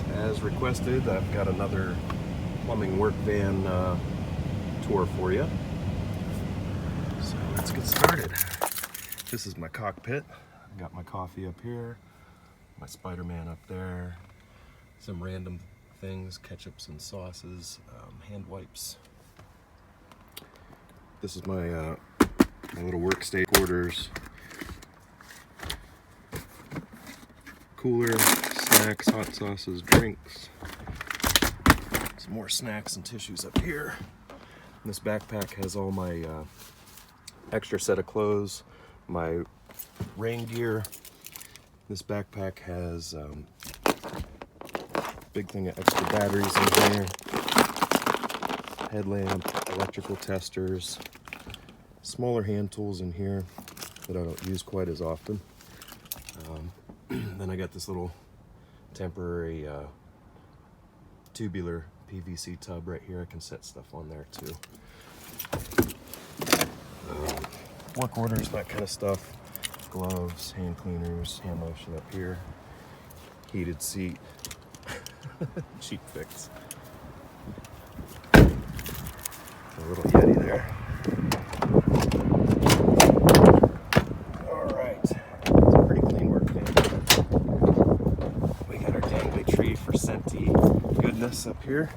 Alright, as requested, I've got another plumbing work van tour for you. So let's get started. This is my cockpit. I've got my coffee up here, my Spider-Man up there, some random things, ketchups and sauces, hand wipes. This is my little workstation quarters. Cooler, snacks, hot sauces, drinks. Some more snacks and tissues up here. And this backpack has all my extra set of clothes, my rain gear. This backpack has big thing of extra batteries in here, headlamp, electrical testers, smaller hand tools in here that I don't use quite as often. Then I got this little temporary tubular PVC tub right here. I can set stuff on there too. Work orders, that kind of stuff. Gloves, hand cleaners, hand lotion up here. Heated seat. Cheap fix. A little Yeti there. Alright. It's a pretty clean work van. We got our dangly tree for scenty goodness up here.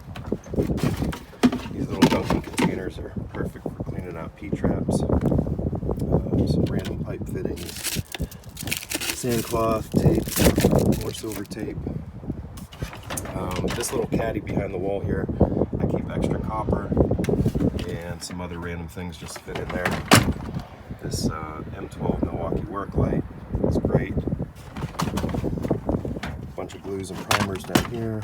These little dunking containers are perfect for cleaning out P-traps. Some random pipe fittings. Sandcloth, tape, more silver tape. This little caddy behind the wall here, I keep extra copper and some other random things just to fit in there. This M12 Milwaukee work light is great. Bunch of glues and primers down here.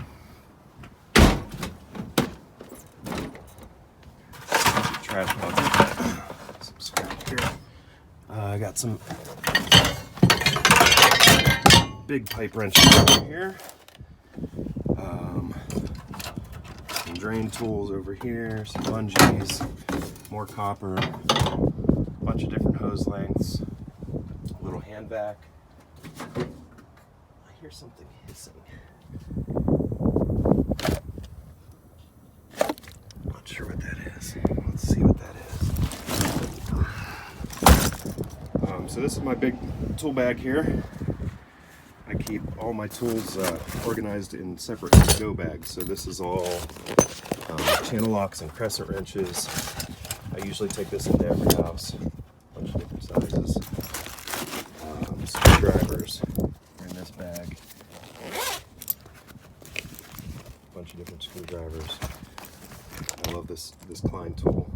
Trash bucket. Some scrap here. I got some big pipe wrenches over here. Some drain tools over here, some bungees, more copper, a bunch of different hose lengths, a little hand vac. I hear something hissing. Not sure what that is. Let's see what that is. So this is my big tool bag here. I keep all my tools organized in separate go bags. So this is all channel locks and crescent wrenches. I usually take this into every house. A bunch of different sizes. Screwdrivers are in this bag. A bunch of different screwdrivers. I love this Klein tool.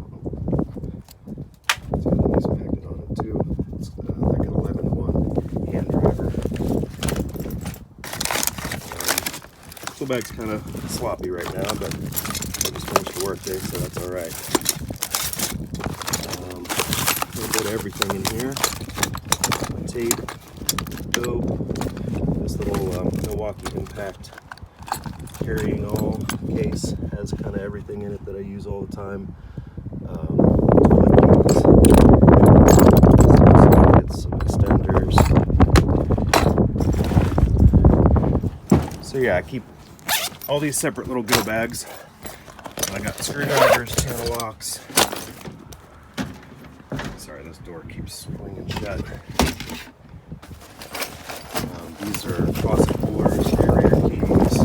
It's got a nice magnet on it too. It's like an 11-1 hand driver. Tool bag's kind of sloppy right now, but I just finished the work day, so that's all right. A little bit of everything in here. Tape, dope. This little Milwaukee Impact carrying all case has kind of everything in it that I use all the time. Some extenders. So yeah, I keep all these separate little go bags. I got screwdrivers, channel locks. Sorry, this door keeps swinging shut. These are faucet pullers, aerator keys.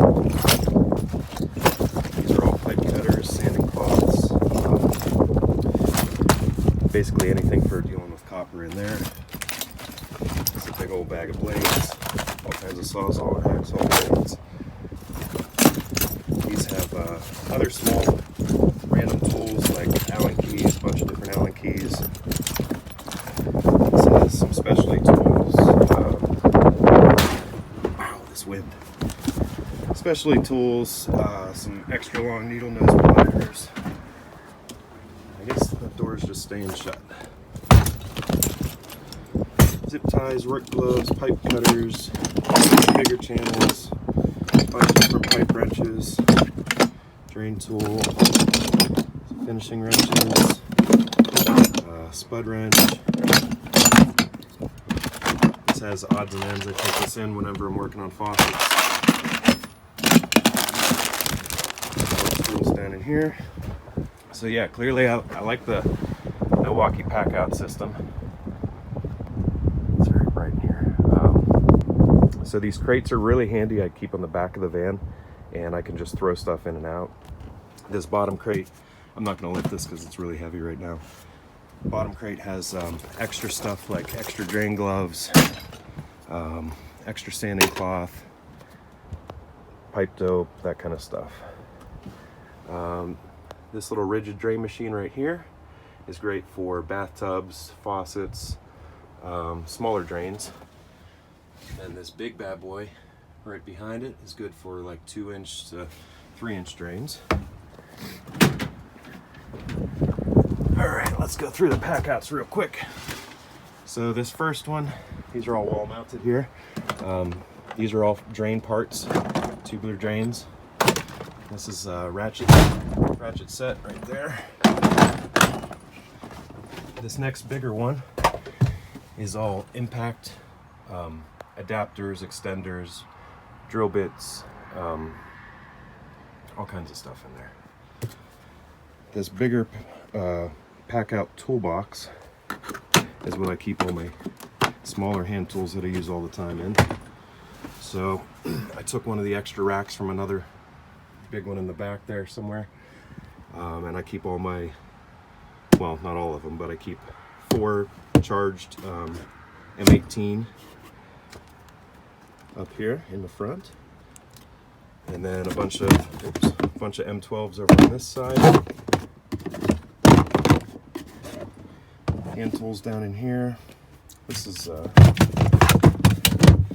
These are all pipe cutters, sanding cloths. Basically anything for dealing with copper in there. It's a big old bag of blades, all kinds of sawzall and hacksaw blades. These have other small random tools like Allen keys, a bunch of different Allen keys. This has some specialty tools. Wow, this wind. Specialty tools, some extra long needle nose pliers. I guess that door is just staying shut. Zip ties, work gloves, pipe cutters, bigger channels, a bunch of different pipe wrenches, drain tool, finishing wrenches, spud wrench. This has odds and ends. I take this in whenever I'm working on faucets. here. So yeah, clearly I like the Milwaukee pack out system. It's very bright in here. So these crates are really handy. I keep on the back of the van and I can just throw stuff in and out. This bottom crate, I'm not going to lift this because it's really heavy right now. Bottom crate has extra stuff like extra drain gloves, extra sanding cloth, pipe dope, that kind of stuff. This little rigid drain machine right here is great for bathtubs, faucets, smaller drains. And this big bad boy right behind it is good for like 2-inch to 3-inch drains. All right, let's go through the pack outs real quick. So this first one, these are all wall mounted here. These are all drain parts, tubular drains. This is a ratchet set right there. This next bigger one is all impact adapters, extenders, drill bits, all kinds of stuff in there. This bigger pack out toolbox is what I keep all my smaller hand tools that I use all the time in. So I took one of the extra racks from another big one in the back there somewhere, and I keep all my, well, not all of them, but I keep 4 charged M18 up here in the front, and then a bunch of M12s over on this side. Hand tools down in here. This is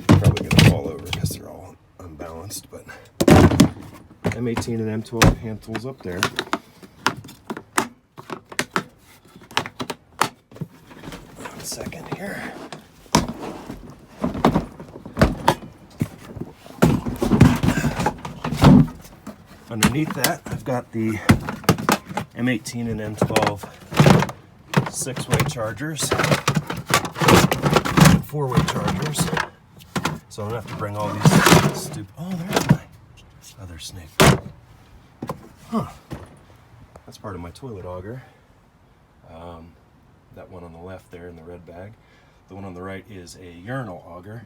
probably gonna fall over because they're all unbalanced, but M18 and M12 hand tools up there. One second here. Underneath that, I've got the M18 and M12 6-way chargers and 4-way chargers. So I don't have to bring all these stupid. Oh, there's my other snake. Huh. That's part of my toilet auger. That one on the left there in the red bag. The one on the right is a urinal auger.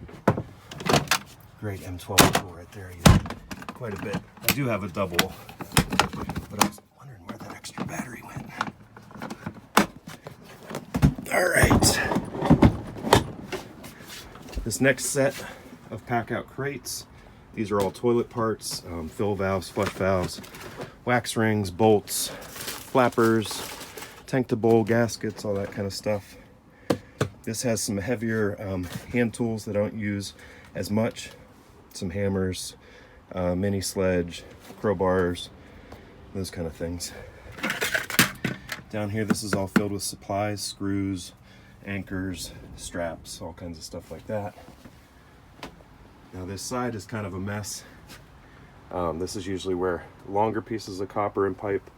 Great M12 tool right there. You get quite a bit. I do have a double, but I was wondering where that extra battery went. All right. This next set of pack out crates, these are all toilet parts, fill valves, flush valves, wax rings, bolts, flappers, tank to bowl gaskets, all that kind of stuff. This has some heavier hand tools that I don't use as much. Some hammers, mini sledge, crowbars, those kind of things. Down here, this is all filled with supplies, screws, anchors, straps, all kinds of stuff like that. Now this side is kind of a mess. This is usually where longer pieces of copper and pipe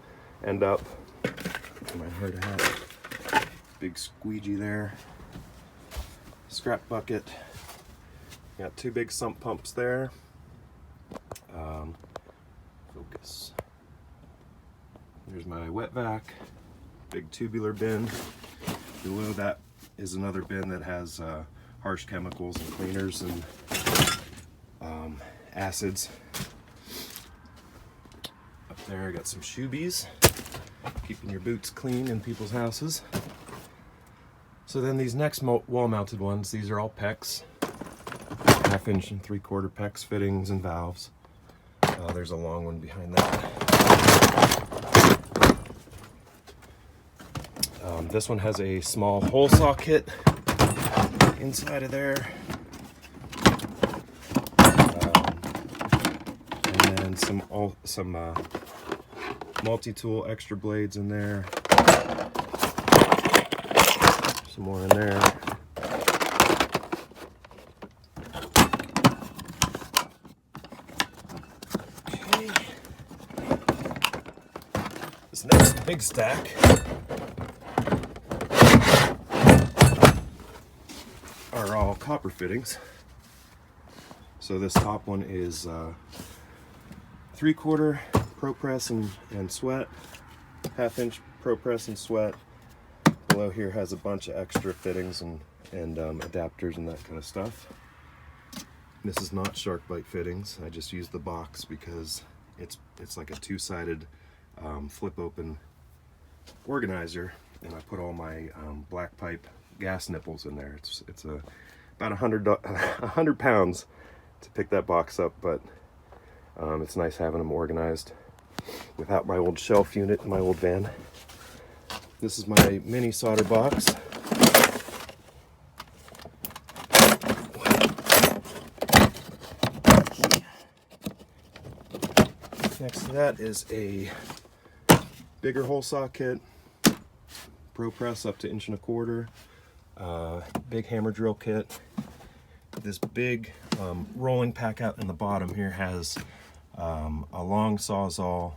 end up. My hard hat. Big squeegee there. Scrap bucket. Got 2 big sump pumps there. Focus. There's my wet vac. Big tubular bin. Below that is another bin that has harsh chemicals and cleaners and acids. Up there I got some shoebies, keeping your boots clean in people's houses. So then these next wall mounted ones, these are all PEX, 1/2-inch and 3/4 PEX fittings and valves. There's a long one behind that. This one has a small hole saw kit inside of there. And then some multi-tool extra blades in there. Some more in there. Okay. This next big stack are all copper fittings. So this top one is 3/4 Pro Press and Sweat, 1/2 inch Pro Press and Sweat. Below here has a bunch of extra fittings and adapters and that kind of stuff. This is not shark bite fittings. I just use the box because it's like a 2-sided flip open organizer, and I put all my black pipe gas nipples in there. It's about 100 pounds to pick that box up, but it's nice having them organized without my old shelf unit in my old van. This is my mini solder box. Next to that is a bigger hole saw kit, Pro Press up to 1.25 inch, big hammer drill kit. This big rolling pack out in the bottom here has a long sawzall,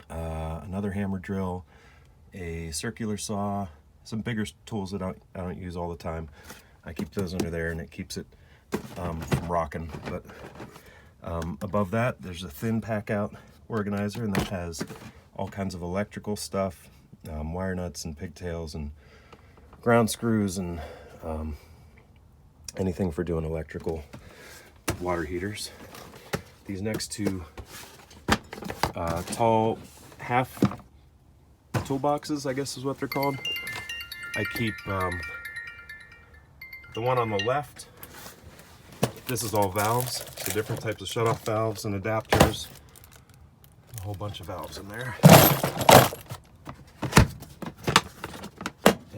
another hammer drill, a circular saw, some bigger tools that I don't use all the time. I keep those under there and it keeps it from rocking. But above that there's a thin pack out organizer, and that has all kinds of electrical stuff, wire nuts and pigtails and ground screws and anything for doing electrical water heaters. These next two tall half toolboxes, I guess is what they're called. I keep the one on the left. This is all valves, so different types of shutoff valves and adapters. A whole bunch of valves in there.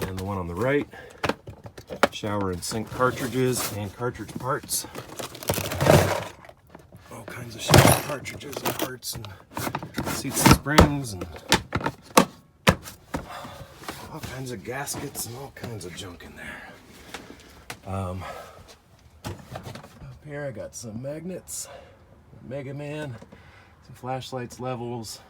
And the one on the right, shower and sink cartridges and cartridge parts. All kinds of shower cartridges and parts and seats and springs and all kinds of gaskets and all kinds of junk in there. Up here I got some magnets, Mega Man, some flashlights, levels.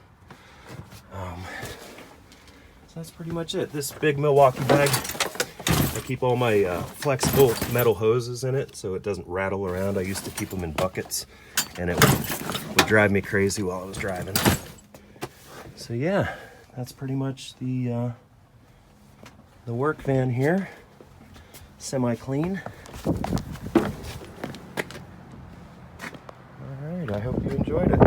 So that's pretty much it. This big Milwaukee bag, I keep all my flexible metal hoses in it so it doesn't rattle around. I used to keep them in buckets and it would drive me crazy while I was driving. So yeah, that's pretty much the work van here. Semi-clean. All right, I hope you enjoyed it.